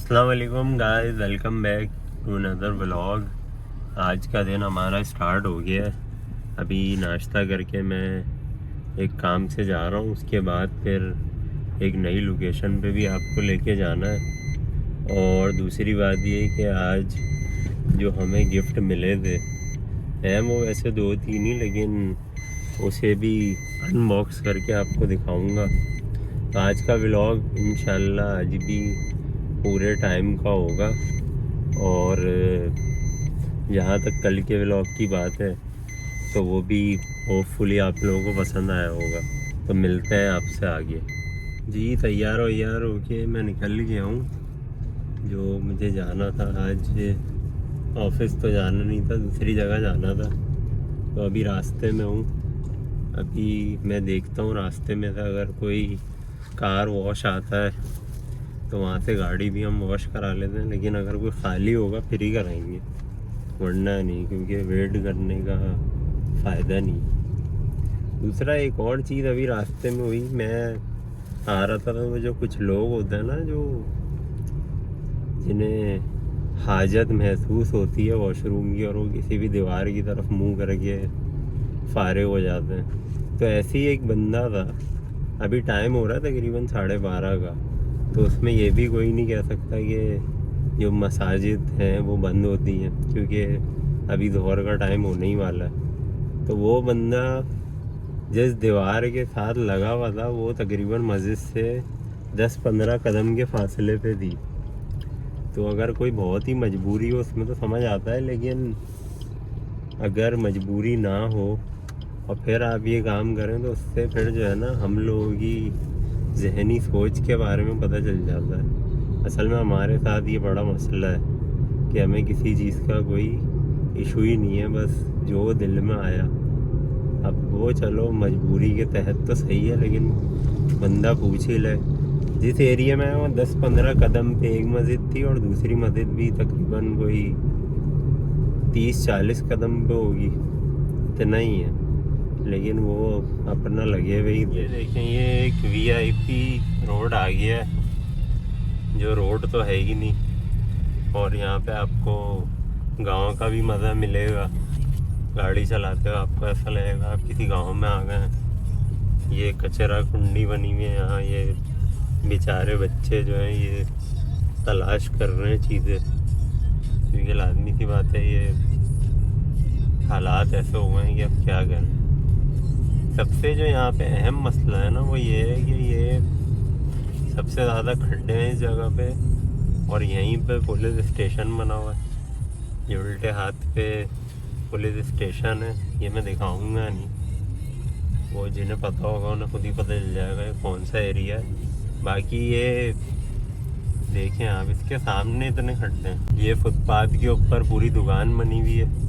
अस्सलाम वालेकुम guys, welcome back to another vlog. आज का दिन हमारा स्टार्ट हो गया है। अभी नाश्ता करके मैं एक काम से जा रहा हूँ, उसके बाद फिर एक नई लोकेशन पे भी आपको लेके जाना है। और दूसरी बात ये कि आज जो हमें गिफ्ट मिले थे हैं वो वैसे 2-3 ही, लेकिन उसे भी अनबॉक्स करके आपको दिखाऊंगा। तो आज का व्लॉग इंशाल्लाह आज भी पूरे टाइम का होगा। और जहाँ तक कल के व्लॉग की बात है तो वो भी होपफुली आप लोगों को पसंद आया होगा। तो मिलते हैं आपसे आगे। जी तैयार हो के मैं निकल गया हूँ। जो मुझे जाना था आज, ऑफिस तो जाना नहीं था, दूसरी जगह जाना था। तो अभी रास्ते में हूँ। अभी मैं देखता हूँ रास्ते में से अगर कोई कार वॉश आता है तो वहाँ से गाड़ी भी हम वॉश करा लेते हैं, लेकिन अगर कोई खाली होगा फिर ही कराएंगे, वरना नहीं, क्योंकि वेट करने का फ़ायदा नहीं। दूसरा एक और चीज़ अभी रास्ते में हुई, मैं आ रहा था तो वो जो कुछ लोग होते हैं ना, जो जिन्हें हाजत महसूस होती है वॉशरूम की, और वो किसी भी दीवार की तरफ मुंह करके फारे हो जाते हैं। तो ऐसे ही एक बंदा था। अभी टाइम हो रहा है तकरीबन 12:30 का। तो उसमें ये भी कोई नहीं कह सकता कि जो मसाजिद हैं वो बंद होती हैं, क्योंकि अभी ज़ोहर का टाइम होने ही वाला है। तो वो बंदा जिस दीवार के साथ लगा हुआ था वो तकरीबन मस्जिद से 10-15 कदम के फासले पे थी। तो अगर कोई बहुत ही मजबूरी हो उसमें तो समझ आता है, लेकिन अगर मजबूरी ना हो और फिर आप ये काम करें तो उससे फिर जो है ना, हम लोगों की जहनी सोच के बारे में पता चल जाता है। असल में हमारे साथ ये बड़ा मसला है कि हमें किसी चीज़ का कोई इशू ही नहीं है, बस जो दिल में आया। अब वो चलो मजबूरी के तहत तो सही है, लेकिन बंदा पूछ ही ले। जिस एरिया में वो 10-15 कदम पे एक मस्जिद थी और दूसरी मस्जिद भी तकरीबन कोई 30-40 कदम पे होगी, इतना ही है, लेकिन वो अपना लगे हुए ही। ये देखें, ये एक वीआईपी रोड आ गया है, जो रोड तो है ही नहीं। और यहाँ पे आपको गांव का भी मज़ा मिलेगा। गाड़ी चलाते हुए आपको ऐसा लगेगा आप किसी गांव में आ गए हैं। ये कचरा कुंडी बनी हुई है यहाँ, ये बेचारे बच्चे जो हैं ये तलाश कर रहे हैं चीज़ें, क्योंकि लाजमी सी बात है ये हालात ऐसे हो गए हैं कि अब क्या करें। सबसे जो यहाँ पे अहम मसला है ना वो ये है कि ये सबसे ज़्यादा खड्डे हैं इस जगह पे, और यहीं पे पुलिस स्टेशन बना हुआ है। ये उल्टे हाथ पे पुलिस स्टेशन है, ये मैं दिखाऊंगा नहीं, वो जिन्हें पता होगा उन्हें खुद ही पता चल जाएगा ये कौन सा एरिया है। बाकी ये देखें आप, इसके सामने इतने खड्डे हैं। ये फुटपाथ के ऊपर पूरी दुकान बनी हुई है,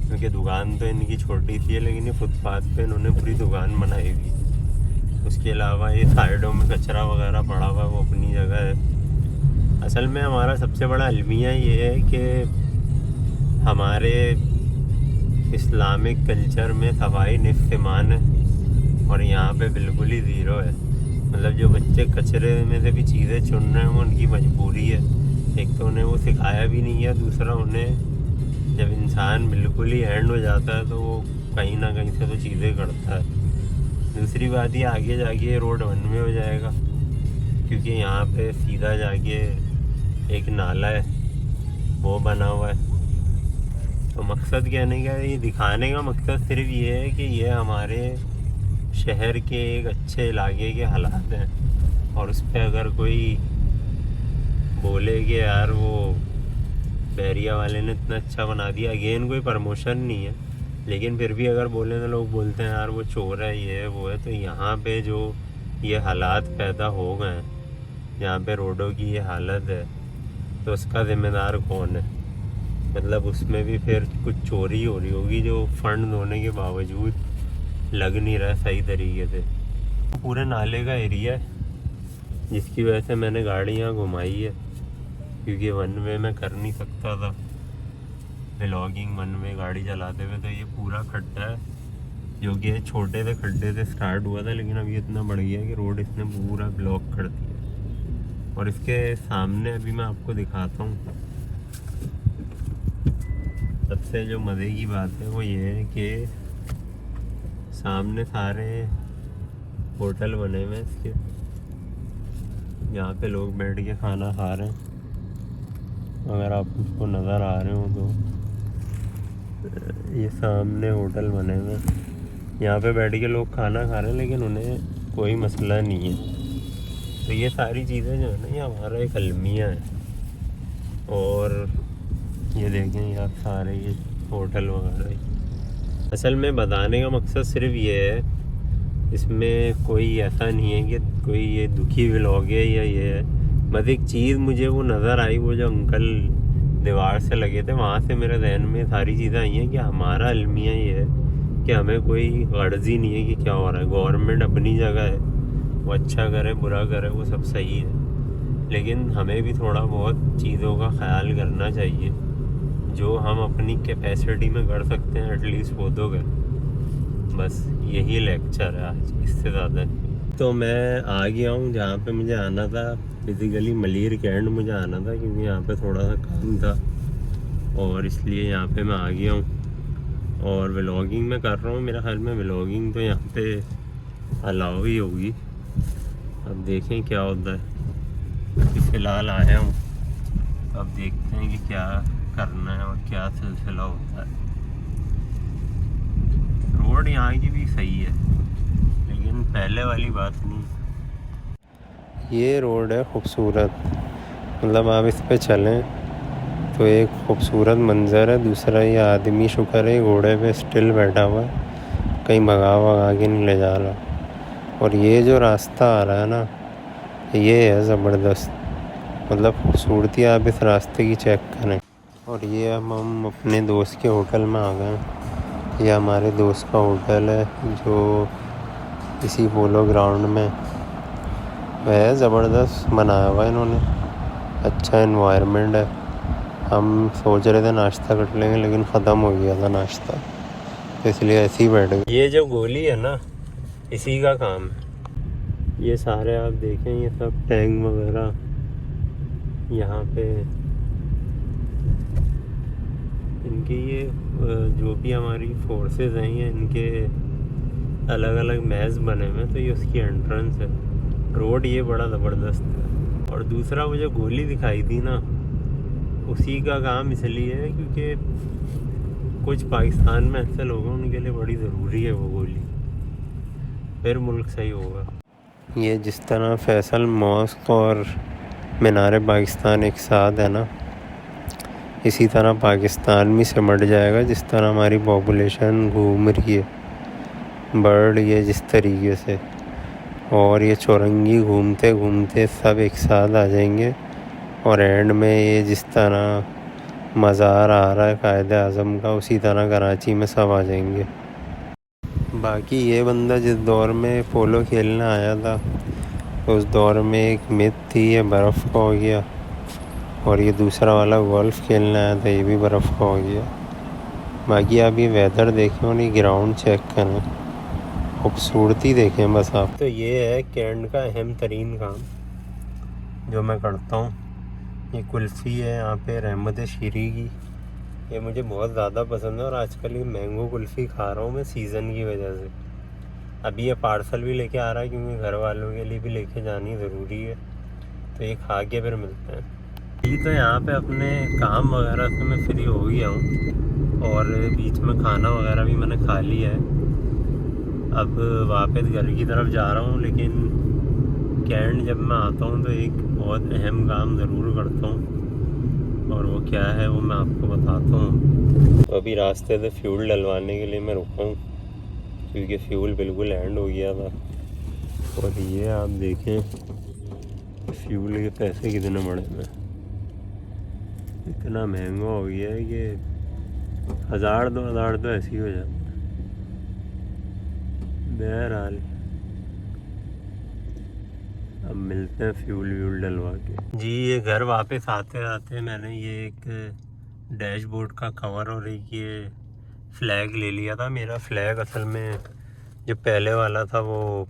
क्योंकि दुकान तो इनकी छोटी सी है, लेकिन ये फुटपाथ पे इन्होंने पूरी दुकान बनाई हुई। उसके अलावा ये साइडों में कचरा वगैरह पड़ा हुआ है, वो अपनी जगह है। असल में हमारा सबसे बड़ा अलमिया ये है कि हमारे इस्लामिक कल्चर में सफाई निस्फ़ ईमान है, और यहाँ पे बिल्कुल ही ज़ीरो है। मतलब जो बच्चे कचरे में से भी चीज़ें चुन रहे हैं वो उनकी मजबूरी है। एक तो उन्हें वो सिखाया भी नहीं है, दूसरा उन्हें जब इंसान बिल्कुल ही एंड हो जाता है तो वो कहीं ना कहीं से तो चीज़ें करता है। दूसरी बात ये आगे जाके रोड वन वे हो जाएगा, क्योंकि यहाँ पे सीधा जाके एक नाला है वो बना हुआ है। तो मकसद कहने का, ये दिखाने का मकसद सिर्फ ये है कि ये हमारे शहर के एक अच्छे इलाके के हालात हैं, और उस पर अगर कोई बोले कि यार वो बैरिया वाले ने इतना अच्छा बना दिया, अगेन कोई प्रमोशन नहीं है, लेकिन फिर भी अगर बोले तो लोग बोलते हैं यार वो चोर है, ये है वो है। तो यहाँ पे जो ये हालात पैदा हो गए हैं, यहाँ पे रोडों की ये हालत है, तो उसका ज़िम्मेदार कौन है? मतलब उसमें भी फिर कुछ चोरी हो रही होगी जो फंड होने के बावजूद लग नहीं रहा सही तरीके से। पूरे नाले का एरिया है, जिसकी वजह से मैंने गाड़ी यहाँ घुमाई है, क्योंकि वन वे में कर नहीं सकता था व्लॉगिंग वन वे गाड़ी चलाते हुए। तो ये पूरा खड्डा है, जो कि छोटे से खड्डे से स्टार्ट हुआ था, लेकिन अब ये इतना बढ़ गया कि रोड इसने पूरा ब्लॉक कर दिया। और इसके सामने अभी मैं आपको दिखाता हूँ। सबसे जो मज़े की बात है वो ये है कि सामने सारे होटल बने हुए हैं इसके, जहाँ पे लोग बैठ के खाना खा रहे हैं। अगर आप उसको नज़र आ रहे हो तो ये सामने होटल बने हुए हैं, यहाँ पे बैठ के लोग खाना खा रहे हैं, लेकिन उन्हें कोई मसला नहीं है। तो ये सारी चीज़ें जो है ना, ये हमारा एक अलमिया है। और ये देखें यहाँ सारे ये होटल वगैरह। असल में बताने का मकसद सिर्फ ये है, इसमें कोई ऐसा नहीं है कि कोई ये दुखी व्लॉग है या ये है। बस एक चीज़ मुझे वो नज़र आई, वो जो अंकल दीवार से लगे थे, वहाँ से मेरे जहन में सारी चीज़ें आई हैं कि हमारा अलमिया ये है कि हमें कोई गर्ज ही नहीं है कि क्या हो रहा है। गवर्नमेंट अपनी जगह है, वो अच्छा करे बुरा करे वो सब सही है, लेकिन हमें भी थोड़ा बहुत चीज़ों का ख्याल करना चाहिए। जो हम अपनी कैपेसिटी में कर सकते हैं एटलीस्ट वो तो करें। बस यही लेक्चर है आज, इससे ज़्यादा नहीं। तो मैं आ गया हूँ जहाँ पे मुझे आना था। बेसिकली मलीर कैंट मुझे आना था, क्योंकि यहाँ पे थोड़ा सा काम था और इसलिए यहाँ पे मैं आ गया हूँ। और व्लॉगिंग मैं कर रहा हूँ। मेरा ख्याल में व्लॉगिंग तो यहाँ पे अलाउ ही होगी, अब देखें क्या होता है। फ़िलहाल आया हूँ, अब देखते हैं कि क्या करना है और क्या सिलसिला होता है। रोड यहाँ की भी सही है, लेकिन पहले वाली बात नहीं। ये रोड है खूबसूरत, मतलब आप इस पे चलें तो एक खूबसूरत मंज़र है। दूसरा ये आदमी शुक्र है घोड़े पे स्टिल बैठा हुआ है, कहीं भगा के नहीं ले जा रहा। और ये जो रास्ता आ रहा है ना, ये है ज़बरदस्त, मतलब खूबसूरती आप इस रास्ते की चेक करें। और ये अब हम अपने दोस्त के होटल में आ गए हैं। ये हमारे दोस्त का होटल है जो इसी पोलो ग्राउंड में है। ज़बरदस्त बनाया हुआ है इन्होंने, अच्छा एनवायरनमेंट है। हम सोच रहे थे नाश्ता कर लेंगे, लेकिन ख़त्म हो गया था नाश्ता, तो इसलिए ऐसे ही बैठ गए। ये जो गोली है ना, इसी का काम है। ये सारे आप देखें, ये सब टैंक वगैरह यहाँ पे इनके, ये जो भी हमारी फोर्सेस हैं, ये इनके अलग अलग मैज़ बने हुए हैं। तो ये उसकी एंट्रेंस है। रोड ये बड़ा ज़बरदस्त है। और दूसरा वो जो गोली दिखाई थी ना, उसी का काम इसलिए है क्योंकि कुछ पाकिस्तान में ऐसे लोग हैं, उनके लिए बड़ी ज़रूरी है वो गोली, फिर मुल्क सही होगा। ये जिस तरह फैसल मॉस्क और मीनार पाकिस्तान एक साथ है ना, इसी तरह पाकिस्तान भी सिमट जाएगा। जिस तरह हमारी पॉपुलेशन घूम रही है, बढ़ रही है जिस तरीके से, और ये चौरंगी घूमते घूमते सब एक साथ आ जाएंगे। और एंड में ये जिस तरह मज़ार आ रहा है कायदे आज़म का, उसी तरह कराची में सब आ जाएंगे। बाकी ये बंदा जिस दौर में पोलो खेलने आया था, उस दौर में एक मिथ थी, ये बर्फ़ का हो गया। और ये दूसरा वाला गोल्फ़ खेलने आया था, ये भी बर्फ़ का हो गया। बाकी आप ये वेदर देखें और ये ग्राउंड चेक करें, खूबसूरती देखें बस आप। तो ये है कैंट का अहम तरीन काम जो मैं करता हूँ। ये कुल्फ़ी है यहाँ पे रहमत शीरी की, ये मुझे बहुत ज़्यादा पसंद है। और आजकल ये मैंगो कुल्फ़ी खा रहा हूँ मैं सीज़न की वजह से। अभी ये पार्सल भी लेके आ रहा है, क्योंकि घर वालों के लिए भी लेके जानी ज़रूरी है। तो ये खा के फिर मिलते हैं। ये तो यहाँ पे अपने काम वगैरह से मैं फ्री हो गया हूँ, और बीच में खाना वगैरह भी मैंने खा लिया है। अब वापस घर की तरफ जा रहा हूँ, लेकिन कैंट जब मैं आता हूँ तो एक बहुत अहम काम ज़रूर करता हूँ, और वो क्या है वो मैं आपको बताता हूँ। तो अभी रास्ते से फ्यूल डलवाने के लिए मैं रुका हूँ, क्योंकि फ्यूल बिल्कुल एंड हो गया था। और ये आप देखें फ्यूल के पैसे कितने बड़े हैं, इतना महंगा हो गया है कि 1000-2000 तो ऐसे ही हो जाता है। बहरहाल अब मिलते हैं फ्यूल व्यूल डलवा के। जी ये घर वापस आते आते मैंने ये एक डैशबोर्ड का कवर और एक ये फ्लैग ले लिया था। मेरा फ्लैग असल में जो पहले वाला था वो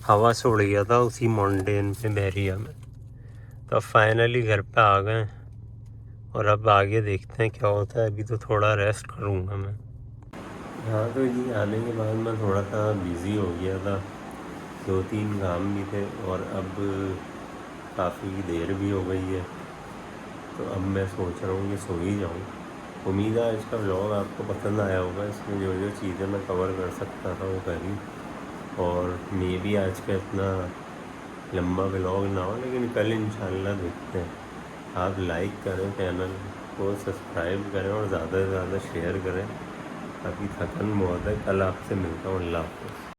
हवा से उड़ गया था उसी माउंटेन पे बहरिया में। तो अब फाइनली घर पे आ गए और अब आगे देखते हैं क्या होता है। अभी तो थोड़ा रेस्ट करूँगा मैं। हाँ तो जी आने के बाद मैं थोड़ा सा बिज़ी हो गया था, 2-3 काम भी थे और अब काफ़ी देर भी हो गई है, तो अब मैं सोच रहा हूँ कि सो ही जाऊँ। उम्मीद है आज का व्लॉग आपको पसंद आया होगा। इसमें जो जो चीज़ें मैं कवर कर सकता था वो करी, और मे भी आज का इतना लंबा व्लॉग ना हो, लेकिन कल इंशाल्लाह देखते हैं। आप लाइक करें, चैनल को सब्सक्राइब करें और ज़्यादा से ज़्यादा शेयर करें। अभी थकन बहुत है। कल आपसे मिलता हूँ। अल्लाह हाफ़िज़।